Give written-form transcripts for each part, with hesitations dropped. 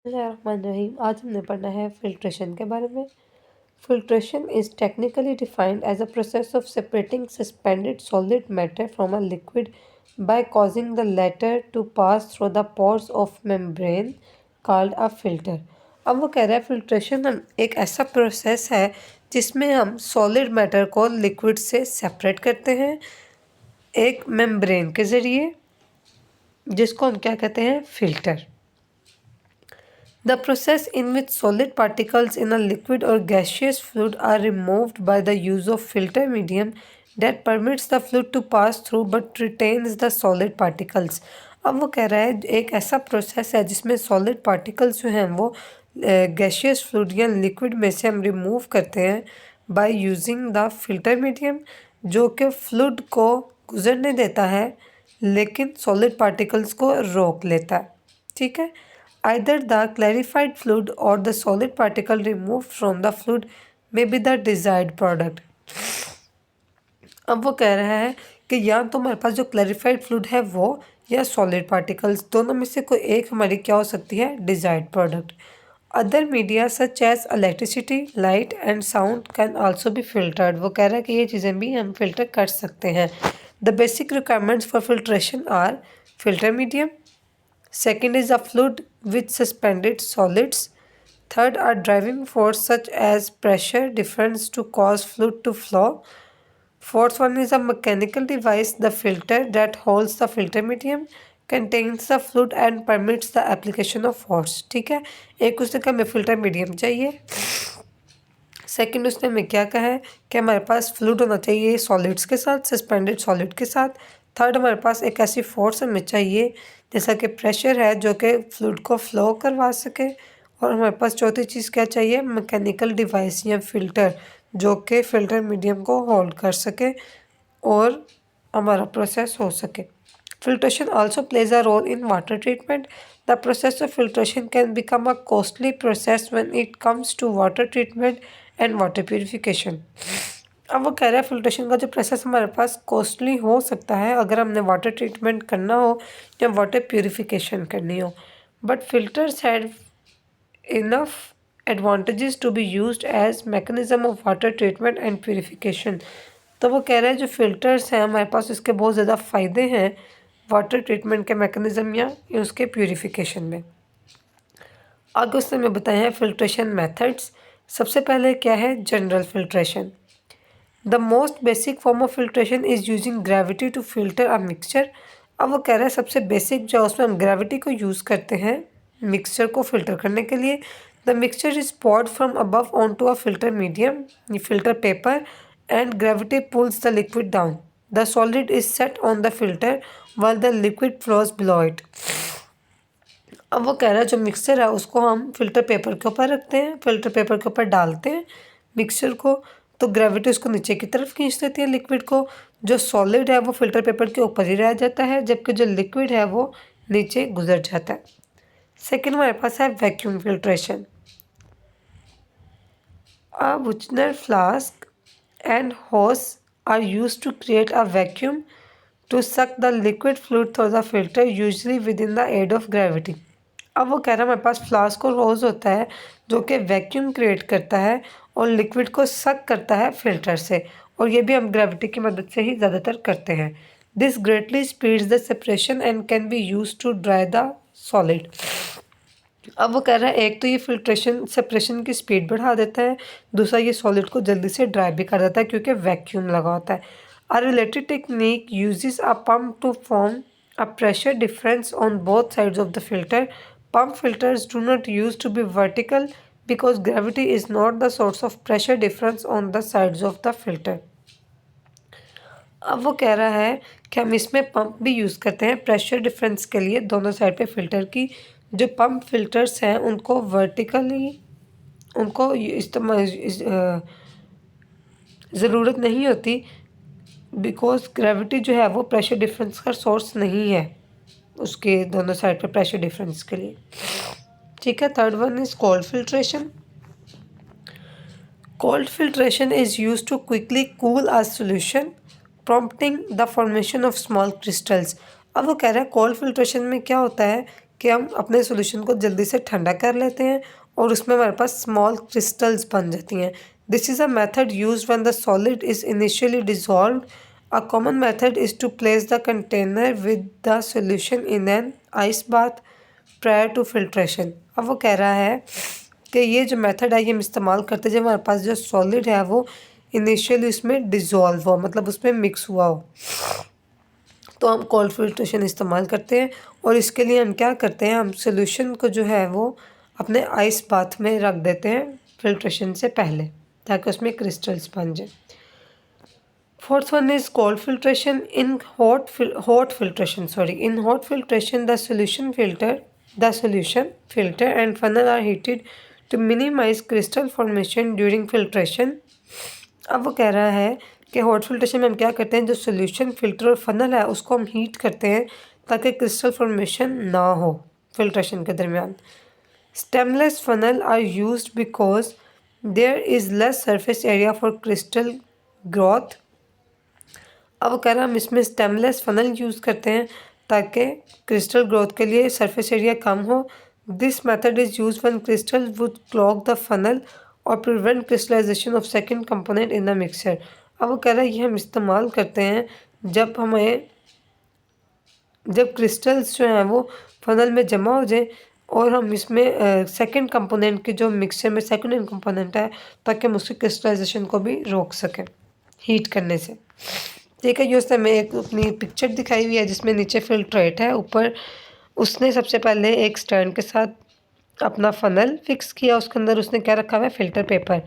बिस्मिल्लाहिर्रहमानिर्रहीम। आज हमने पढ़ना है फिल्ट्रेशन के बारे में। Filtration is technically defined as a process of separating suspended solid matter from a liquid by causing the latter to pass through the pores of membrane called a filter. अब वो कह रहा है फिल्ट्रेशन एक ऐसा प्रोसेस है जिसमें हम सॉलिड मैटर को लिक्विड से सेपरेट करते हैं एक मेम्ब्रेन के ज़रिए, जिसको हम क्या कहते हैं, filter. The process in which solid particles in a liquid or gaseous fluid are removed by the use of filter medium that permits the fluid to pass through but retains the solid particles। अब वो कह रहा है एक ऐसा process है जिसमें solid particles जो हैं वो गैशियस फ्लूइड या लिक्विड में से हम रिमूव करते हैं by using the filter medium, जो कि फ्लूइड को गुजरने देता है लेकिन सॉलिड पार्टिकल्स को रोक लेता है। ठीक है। Either the clarified fluid or the solid particle removed from the fluid may be the desired product। अब वो कह रहा है कि या तो हमारे पास जो क्लैरिफाइड फ्लूइड है वो या सॉलिड पार्टिकल्स, दोनों में से कोई एक हमारी क्या हो सकती है, desired product. Other media such as electricity, light and sound can also be filtered. वो कह रहा है कि ये चीज़ें भी हम फिल्टर कर सकते हैं। The basic requirements for filtration are filter medium, second is a fluid with suspended solids, third are driving force such as pressure difference to cause fluid to flow, fourth one is a mechanical device, the filter that holds the filter medium, contains the fluid and permits the application of force। ठीक है, एक उसने कहा हमें filter medium चाहिए, second उसने हमें क्या कहा है कि हमारे पास फ्लूइड होना चाहिए सॉलिड्स के साथ, सस्पेंडेड सॉलिड के साथ। थर्ड हमारे पास एक ऐसी फोर्स हमें चाहिए जैसा कि प्रेशर है जो कि फ्लूइड को फ्लो करवा सके। और हमारे पास चौथी चीज़ क्या चाहिए, मैकेनिकल डिवाइस या फिल्टर जो कि फिल्टर मीडियम को होल्ड कर सके और हमारा प्रोसेस हो सके। Filtration also plays a role in water treatment. The process of filtration can become a costly process when it comes to water treatment and water purification। अब वो कह रहा है फिल्ट्रेशन का जो प्रोसेस हमारे पास कॉस्टली हो सकता है अगर हमने वाटर ट्रीटमेंट करना हो या वाटर प्यूरिफिकेशन करनी हो, but filters have enough advantages to be used as mechanism of water treatment and purification. तो वो कह रहा है जो फिल्टर्स हैं हमारे पास उसके बहुत ज़्यादा फ़ायदे हैं वाटर ट्रीटमेंट के मैकेनिज्म या उसके प्यूरिफिकेशन में। आगे उसने हमें बताया है फिल्ट्रेशन मेथड्स। सबसे पहले क्या है, general filtration. The most basic form of filtration is using gravity to filter a mixture. अब वो कह रहा है सबसे बेसिक जो उसमें हम ग्रेविटी को यूज़ करते हैं मिक्सचर को फिल्टर करने के लिए। The mixture is poured from above on to a filter medium, ये filter paper, and gravity pulls the liquid down. The solid is set on the filter while the liquid flows below it। अब वो कह रहा है जो mixture है उसको हम फिल्टर पेपर के ऊपर रखते हैं, फिल्टर पेपर के ऊपर डालते हैं मिक्सचर को, तो ग्रेविटी उसको नीचे की तरफ खींच देती है लिक्विड को। जो सॉलिड है वो फिल्टर पेपर के ऊपर ही रह जाता है जबकि जो लिक्विड है वो नीचे गुजर जाता है। सेकेंड हमारे पास है vacuum filtration. A Buchner flask and hose are used to create a vacuum to suck the liquid fluid through the filter usually within the aid of gravity। अब वो कह रहा है हमारे पास फ्लास्क और होज होता है जो कि वैक्यूम क्रिएट करता है और लिक्विड को सक करता है फिल्टर से, और ये भी हम ग्रेविटी की मदद से ही ज़्यादातर करते हैं। This greatly speeds the separation and can be use to dry the solid. अब वो कह रहा है एक तो ये फिल्ट्रेशन सेपरेशन की स्पीड बढ़ा देता है, दूसरा ये सॉलिड को जल्दी से ड्राई भी कर देता है क्योंकि वैक्यूम लगा होता है। A related technique uses a pump to form a pressure difference on both sides of the filter. Pump filters do not use to be vertical because gravity is not the source of pressure difference on the sides of the filter। अब वो कह रहा है कि हम इसमें pump भी use करते हैं प्रेशर डिफरेंस के लिए दोनों साइड पे फिल्टर की। जो पंप फिल्टर्स हैं उनको वर्टिकली उनको इस्तेमाल ज़रूरत नहीं होती बिकॉज ग्रेविटी जो है वो प्रेशर डिफरेंस का सोर्स नहीं है उसके दोनों साइड पे प्रेशर डिफरेंस के लिए। ठीक है। Third one is cold filtration. Cold filtration is used to quickly cool a solution, prompting the formation of small crystals। अब वो कह रहा है कोल्ड फिल्ट्रेशन में क्या होता है कि हम अपने सॉल्यूशन को जल्दी से ठंडा कर लेते हैं और उसमें हमारे पास स्मॉल क्रिस्टल्स बन जाती हैं। This is a method used when the solid is initially dissolved. A common method is to place the container with the solution in an ice bath prior to filtration. अब वो कह रहा है कि ये जो मेथड है ये हम इस्तेमाल करते हैं जब हमारे पास जो सॉलिड है वो इनिशियली उसमें डिज़ोल्व हो, मतलब उसमें मिक्स हुआ हो, तो हम कोल्ड फिल्ट्रेशन इस्तेमाल करते हैं। और इसके लिए हम क्या करते हैं, हम सोल्यूशन को जो है वो अपने आइस बाथ में रख देते हैं फिल्ट्रेशन से पहले, ताकि उसमें क्रिस्टल्स बन जाए। Fourth one is cold filtration. In hot filtration the solution filter and funnel are heated to minimize crystal formation during filtration. अब वो कह रहा है कि हॉट फिल्ट्रेशन में हम क्या करते हैं, जो सोल्यूशन फिल्टर और फनल है उसको हम हीट करते हैं ताकि क्रिस्टल फॉर्मेशन ना हो फिल्ट्रेशन के दरमियान। Stemless funnel are used because there is less surface area for crystal growth. अब वो कह रहा है हम इसमें स्टेमलेस फनल यूज़ करते हैं ताकि क्रिस्टल ग्रोथ के लिए सरफेस एरिया कम हो। This method is use when crystal would clog the funnel और prevent crystallisation of second component in the mixer. अब वो कह रहा है ये हम इस्तेमाल करते हैं जब क्रिस्टल्स जो हैं वो फनल में जमा हो जाए और हम इसमें सेकंड कंपोनेंट की जो मिक्सचर में सेकंड कंपोनेंट है, ताकि हम उसकी क्रिस्टलाइजेशन को भी रोक सकें हीट करने से। ठीक है, ये उसने हमें एक अपनी पिक्चर दिखाई हुई है जिसमें नीचे फिल्ट्रेट है, ऊपर उसने सबसे पहले एक स्टैंड के साथ अपना फनल फिक्स किया, उसके अंदर उसने क्या रखा हुआ है, फिल्टर पेपर,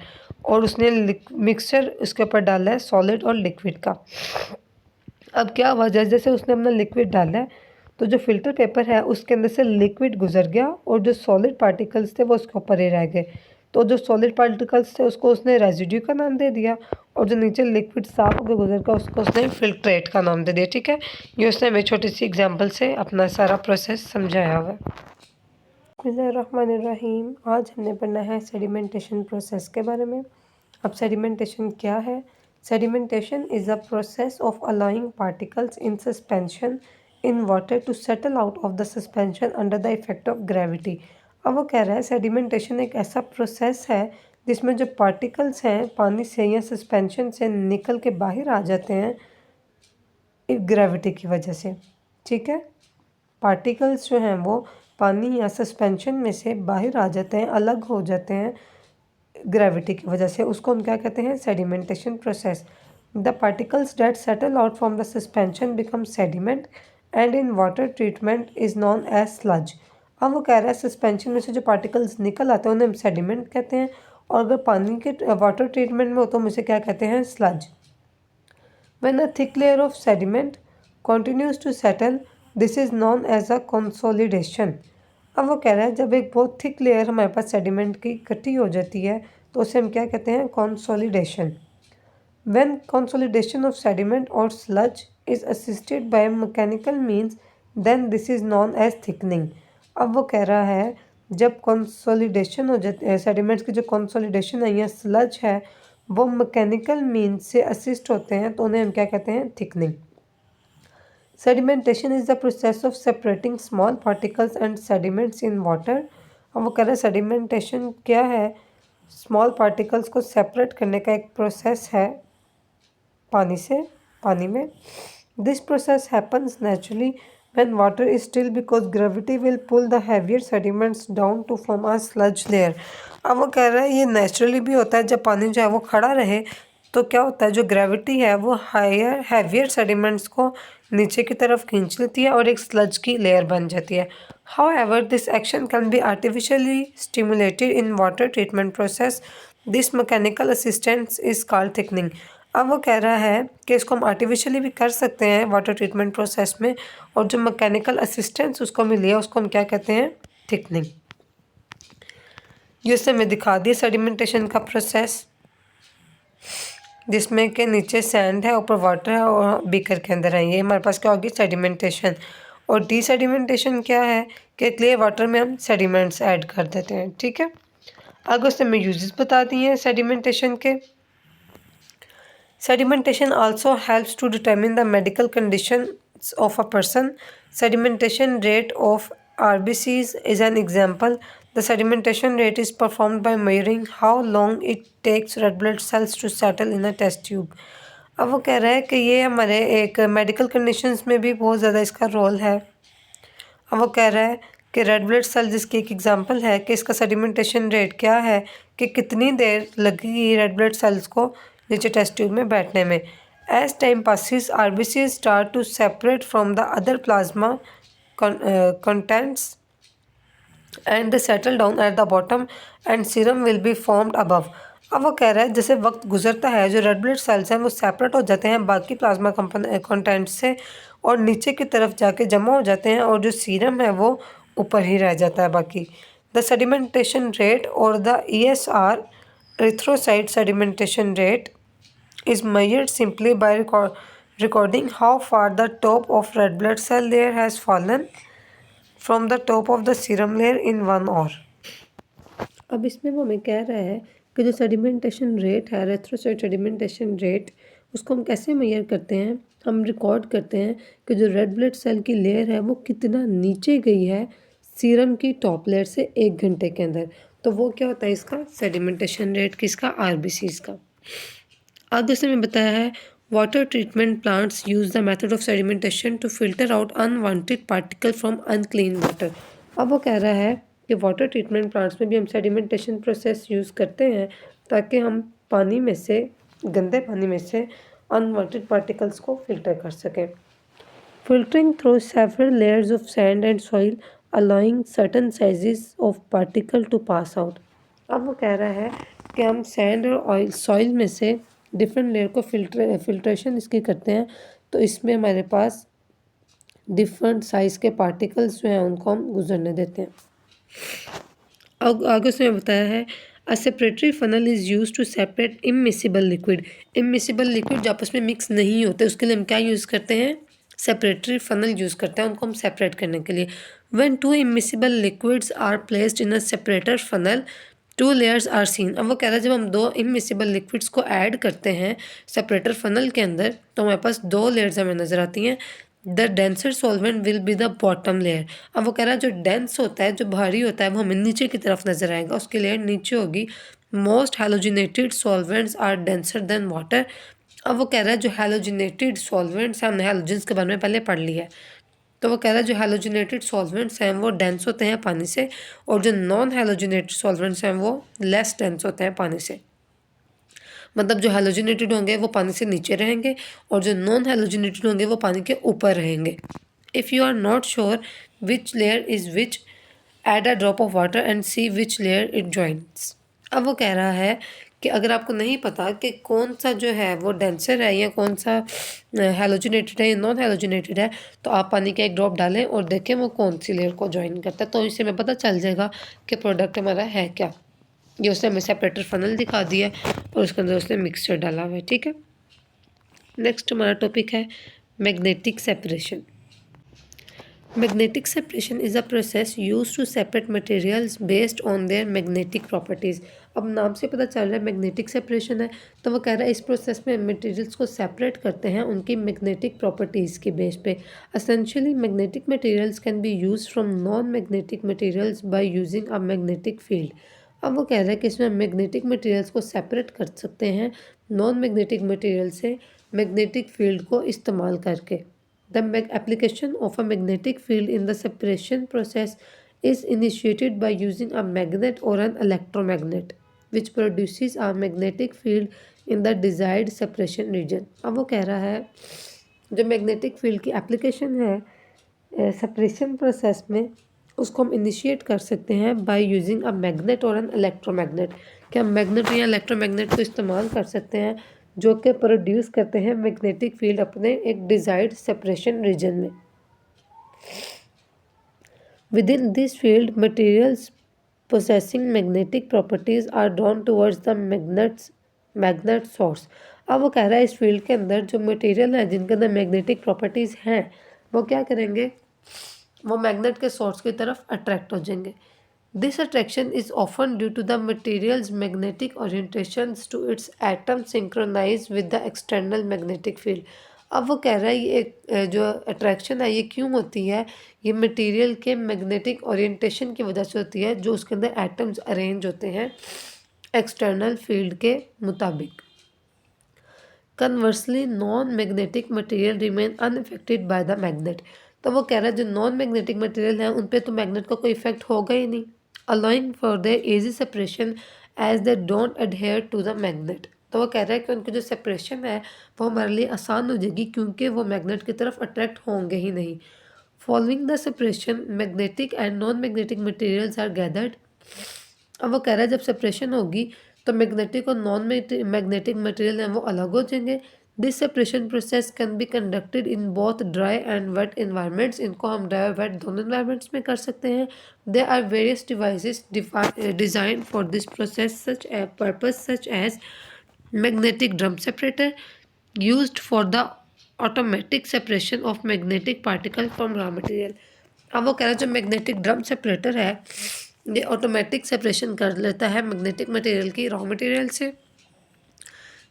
और उसने मिक्सचर उसके ऊपर डाला है सॉलिड और लिक्विड का। अब क्या हुआ, जैसे जैसे उसने अपना लिक्विड डाला है तो जो फिल्टर पेपर है उसके अंदर से लिक्विड गुजर गया और जो सॉलिड पार्टिकल्स थे वो उसके ऊपर ही रह गए। तो जो सॉलिड पार्टिकल्स थे उसको उसने रेजिड्यू का नाम दे दिया और जो नीचे लिक्विड साफ होकर गुजर गया उसको उसने फिल्ट्रेट का नाम दे दिया। ठीक है, ये उसने हमें छोटी सी एग्जांपल से अपना सारा प्रोसेस समझाया हुआ है। बिस्मिल्लाहिर्रहमानिर्रहीम। आज हमने पढ़ना है सेडिमेंटेशन प्रोसेस के बारे में। अब सेडिमेंटेशन क्या है? Sedimentation is a process of allowing particles in suspension in water to settle out of the suspension under the effect of gravity. अब वो कह रहा है सेडिमेंटेशन एक ऐसा प्रोसेस है जिसमें जो पार्टिकल्स हैं पानी से या सस्पेंशन से निकल के बाहर आ जाते हैं ग्रेविटी की वजह से। ठीक है, पार्टिकल्स जो हैं वो पानी या सस्पेंशन में से बाहर आ जाते हैं, अलग हो जाते हैं ग्रेविटी की वजह से। उसको हम क्या कहते हैं, sedimentation process. The particles that settle out from the suspension become sediment and in water treatment is known as sludge. अब वो कह रहा है सस्पेंशन में से जो पार्टिकल्स निकल आते हैं उन्हें हम सेडिमेंट कहते हैं, और अगर पानी के वाटर ट्रीटमेंट में हो तो हम उसे क्या कहते हैं, sludge. When a thick layer of sediment continues to settle, this is known as a consolidation। अब वो कह रहा है जब एक बहुत थिक लेयर हमारे पास सेडिमेंट की इकट्ठी हो जाती है तो उसे हम क्या कहते हैं, consolidation. When consolidation of sediment or sludge is assisted by mechanical means, then this is known as thickening। अब वो कह रहा है जब कंसोलिडेशन हो जाती है, सेडिमेंट्स की जो कंसोलिडेशन है या स्लज है वो मैकेनिकल मीन्स से असिस्ट होते हैं तो उन्हें हम क्या कहते हैं, thickening. Sedimentation is the process of separating small particles and sediments in water. अब वो कह रहे हैं सेडिमेंटेशन क्या है, स्मॉल पार्टिकल्स को सेपरेट करने का एक प्रोसेस है पानी में। This process happens naturally when water is still because gravity will pull the heavier sediments down to form a sludge layer। अब वो कह रहा है ये नेचुरली भी होता है, जब पानी जो है वो खड़ा रहे तो क्या होता है, जो ग्रेविटी है वो हैवियर सेडिमेंट्स को नीचे की तरफ खींच लेती है और एक स्लज की लेयर बन जाती है। However this action can be artificially stimulated in water treatment process. This mechanical assistance is called thickening. अब वो कह रहा है कि इसको हम आर्टिफिशियली भी कर सकते हैं वाटर ट्रीटमेंट प्रोसेस में, और जो मैकेनिकल असिस्टेंस उसको मिली है उसको हम क्या कहते हैं, थिकनिंग। ये उससे हमें दिखा दिया सेडिमेंटेशन का प्रोसेस, जिसमें के नीचे सैंड है, ऊपर वाटर है और बीकर के अंदर है। ये हमारे पास क्या होगी, सेडिमेंटेशन। और डीसेडिमेंटेशन क्या है कि क्लियर वाटर में हम सेडिमेंट्स ऐड कर देते हैं। ठीक है, आगे उससे हमें यूजेस बता दिए हैं सेडिमेंटेशन के। Sedimentation also helps to determine the medical conditions of a person. Sedimentation rate of RBCs is an example. The sedimentation rate is performed by measuring how long it takes red blood cells to settle in a test tube. अब वो कह रहा है कि ये हमारे एक medical conditions में भी बहुत ज़्यादा इसका रोल है। अब वो कह रहा है कि रेड ब्लड सेल जिसकी एक एग्जांपल है कि इसका सेडिमेंटेशन रेट क्या है, कि कितनी देर लगेगी रेड ब्लड सेल्स को नीचे टेस्ट ट्यूब में बैठने में। As time passes RBC start to separate from the other plasma contents and settle down at the bottom and serum will be formed above. अब वो कह रहा है जैसे वक्त गुजरता है जो रेड ब्लड सेल्स हैं वो सेपरेट हो जाते हैं बाकी प्लाज्मा कंटेंट्स से और नीचे की तरफ जाके जमा हो जाते हैं और जो सीरम है वो ऊपर ही रह जाता है बाकी। द सेडिमेंटेशन रेट और the ESR erythrocyte sedimentation rate is measured simply by recording how far the top of red blood cell layer has fallen from the top of the serum layer in 1 hour। अब इसमें वो हमें कह रहा है कि जो सेडिमेंटेशन रेट है, एरिथ्रोसाइट सेडिमेंटेशन रेट, उसको हम कैसे मेजर करते हैं। हम रिकॉर्ड करते हैं कि जो रेड ब्लड सेल की लेयर है वो कितना नीचे गई है सीरम की टॉप लेयर से 1 घंटे के अंदर। तो वो क्या होता है इसका सेडिमेंटेशन रेट किसका, RBCs का। आगे उसने में बताया है water treatment plants use the method of sedimentation to filter out unwanted particle from unclean water. अब वो कह रहा है कि वाटर ट्रीटमेंट प्लांट्स में भी हम सेडिमेंटेशन प्रोसेस यूज़ करते हैं ताकि हम पानी में से, गंदे पानी में से अनवांटेड पार्टिकल्स को फिल्टर कर सकें। Filtering through several layers of sand and soil allowing certain sizes of particle to pass out. अब वो कह रहा है कि हम सैंड और ऑयल सॉइल में से डिफरेंट लेयर को फिल्ट्रेशन इसकी करते हैं तो इसमें हमारे पास डिफरेंट साइज़ के पार्टिकल्स जो हैं उनको हम गुजरने देते हैं। अब आगे उसमें बताया है a separatory funnel is use to separate immiscible liquid. Immiscible liquid जो आपस में मिक्स नहीं होते उसके लिए हम क्या यूज़ करते हैं, सेपरेटरी फनल यूज़ करते हैं उनको हम सेपरेट करने के लिए। When 2 immiscible liquids are placed in a separator funnel 2 layers are seen. अब वो कह रहा है जब हम 2 इमिसिबल लिक्विड्स को ऐड करते हैं सेपरेटर फनल के अंदर तो हमारे पास 2 लेयर्स हमें नज़र आती हैं। The denser solvent will be the bottom layer. अब वो कह रहा है जो डेंस होता है, जो भारी होता है, वो हमें नीचे की तरफ नज़र आएगा, उसकी लेयर नीचे होगी। Most halogenated solvents are denser than water. अब वो कह रहा है जो हैलोजिनेटेड सॉल्वेंट्स हैं, हमने हैलोजन्स के बारे में पहले पढ़ लिया है, तो वो कह रहा है जो हैलोजिनेटेड सॉल्वेंट्स हैं वो डेंस होते हैं पानी से और जो नॉन हैलोजिनेटेड सॉल्वेंट्स हैं वो लेस डेंस होते हैं पानी से। मतलब जो हैलोजिनेटेड होंगे वो पानी से नीचे रहेंगे और जो नॉन हैलोजिनेटेड होंगे वो पानी के ऊपर रहेंगे। If you are not sure which layer is which add a drop of water and see which layer it joins. अब वो कह रहा है कि अगर आपको नहीं पता कि कौन सा जो है वो डेंसर है या कौन सा हैलोजिनेटेड है या नॉन हैलोजिनेटेड है तो आप पानी का एक ड्रॉप डालें और देखें वो कौन सी लेयर को ज्वाइन करता है, तो इससे हमें पता चल जाएगा कि प्रोडक्ट हमारा है क्या। ये उसने हमें सेपरेटर फनल दिखा दिया और उसके अंदर उसने मिक्सचर डाला हुआ है, ठीक है। नेक्स्ट हमारा टॉपिक है magnetic separation. Magnetic separation is a process used to separate materials based on their magnetic properties। अब नाम से पता चल रहा है मैग्नेटिक सेपरेशन है, तो वो कह रहा है इस प्रोसेस में मटेरियल्स को सेपरेट करते हैं उनकी मैग्नेटिक प्रॉपर्टीज़ के बेस पे। Essentially magnetic materials can be use from non magnetic materials by using a magnetic field. अब वो कह रहा है कि इसमें मैग्नेटिक मटेरियल्स को सेपरेट कर सकते हैं नॉन मैग्नेटिक मटेरियल से मैग्नेटिक फील्ड को इस्तेमाल करके। The application of a magnetic field in the separation process is initiated by using a magnet or an electromagnet, which produces a magnetic field in the desired separation region। अब वो कह रहा है जो magnetic field की application है separation process में उसको हम इनिशिएट कर सकते हैं बाय यूजिंग अ मैग्नेट और एन इलेक्ट्रोमैग्नेट। क्या हम मैग्नेट या इलेक्ट्रोमैग्नेट को इस्तेमाल कर सकते हैं जो कि प्रोड्यूस करते हैं मैग्नेटिक फील्ड अपने एक डिजायर्ड सेपरेशन रीजन में। Within this field materials processing magnetic properties are drawn towards the magnet source. अब वो कह रहा है इस फील्ड के अंदर जो मटेरियल है जिनके अंदर मैग्नेटिक प्रॉपर्टीज़ हैं वो क्या करेंगे, वो मैग्नेट के सोर्स की तरफ अट्रैक्ट हो जाएंगे। This attraction is often due to the material's magnetic orientations to its atom synchronized with the external magnetic field। अब वो कह रहा है ये जो अट्रैक्शन है ये क्यों होती है, ये मटेरियल के मैग्नेटिक ओरिएंटेशन की वजह से होती है, जो उसके अंदर एटम्स अरेंज होते हैं एक्सटर्नल फील्ड के मुताबिक। Conversely non magnetic material remain unaffected by the magnet. तो वो कह रहा है जो नॉन मैग्नेटिक मटेरियल है उन पे तो मैग्नेट का कोई इफेक्ट होगा ही नहीं, allowing for their easy separation as they don't adhere to the magnet. तो वो कह रहा है कि उनकी जो सेपरेशन है वो हमारे लिए आसान हो जाएगी क्योंकि वो मैग्नेट की तरफ अट्रैक्ट होंगे ही नहीं। Following the separation magnetic and non magnetic materials are gathered. अब वो कह रहा है जब सेपरेशन होगी तो मैग्नेटिक और नॉन मैग्नेटिक मटेरियल हैं वो अलग हो जाएंगे। This separation process can be conducted in both dry and wet environments. इनको हम ड्राई और वेट दोनों इन्वायरमेंट्स में कर सकते हैं। There are various devices design for this process such as magnetic drum separator used for the automatic separation of magnetic particle from raw material. अब वो कह रहा है जो मैग्नेटिक ड्रम सेपरेटर है ये ऑटोमेटिक सेपरेशन कर लेता है मैग्नेटिक मटेरियल की रॉ मटेरियल से।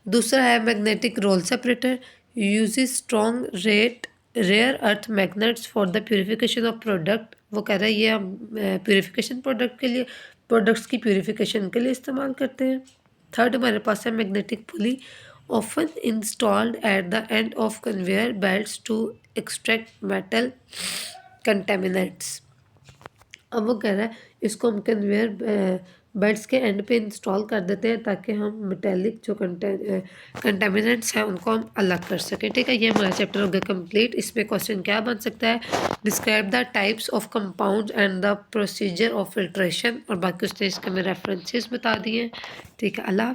दूसरा है magnetic roll separator uses strong rare earth magnets for the purification of product. वो कह रहा है ये हम प्योरिफिकेशन प्रोडक्ट के लिए प्रोडक्ट्स की प्योरिफिकेशन के लिए इस्तेमाल करते हैं। थर्ड हमारे पास है magnetic pulley often installed at the end of conveyor belts to extract metal contaminants. अब वो कह रहा है इसको हम कन्वेयर बेल्ट्स के एंड पे इंस्टॉल कर देते हैं ताकि हम मेटेलिक जो कंटेमिनेंट्स हैं उनको हम अलग कर सकें। ठीक है, ये हमारा चैप्टर हो गया कंप्लीट। इसमें क्वेश्चन क्या बन सकता है, describe the types of compound and the procedure of filtration, और बाकी उसने इसके में रेफरेंसेस बता दिए। ठीक है, अल्लाह।